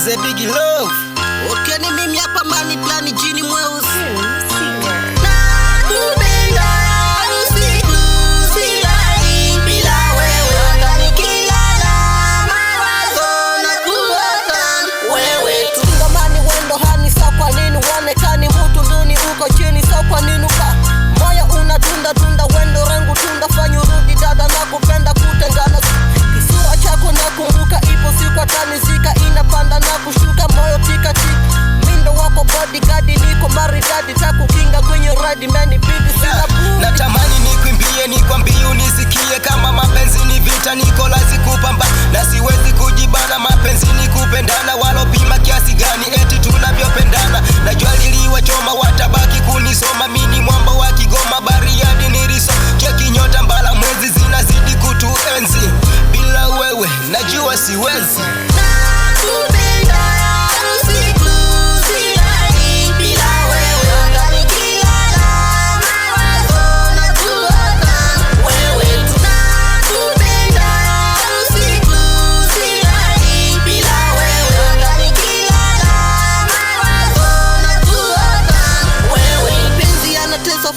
the big love. Okay, ni mimi hapa mani plani jini mweusi. Kwa nini uka moyo unatunda tunda wendo rangu tunda fanyu rudi dada na kupenda kutengana kisura chako na kumbuka ipo siku atanizika inapanda na kushuka moyo tika tika mindo wako bodyguard niko maridadi takukinga kwenye radi mani bibi sina budi natamani nikwimbie nikwambie unisikie kama mapenzi ni vita niko lazi kupamba na siwezi kujibana mapenzi ni kupendana walopima kiasi gani eti tunavyopendana najua liliwachoma watabaki kunisoma mini mwamba wa Kigoma Bariadi niliso cheki nyota mbala mwezi zinazidi kutuenzi bila wewe najua siwezi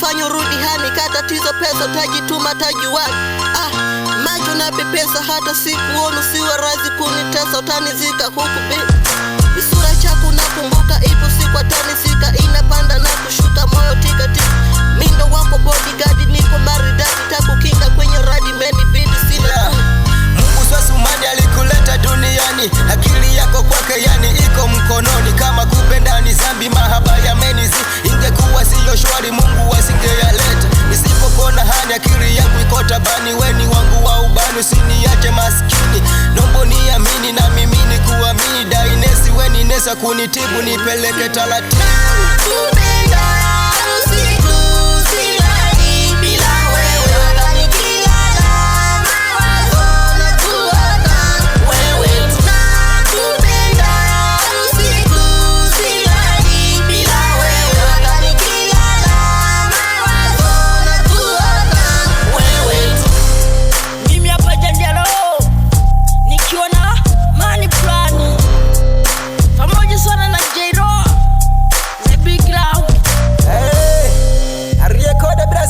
fanyo rudi hani kata tizo pesa tajituma tajuwani macho na pepesa hata sikuonu siwa razi kunitesa utanizika huku isura chako nakumbuka ipo siku atanizika inapanda na kushuka moyo tika tika mindo wako bodyguard niko maridadi takukinga kwenye radi meni bidi sina Mungu swasumani alikuleta duniani akili yako kwake yani iko mkononi kama kupenda ni zambi mahaba ya menizi ingekuwa siyo shwari Mungu wasingeyaleta nisipokona hani akili yangu iko tabani weni wangu wa ubani usiniache maskini nombo niamini na mimi ni kuamini dainesi weni nesa kunitibu nipeleke taratibu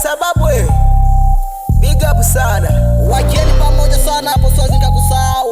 sababu big up sana wajeni pamoja sana hapo siwezi nikakusahau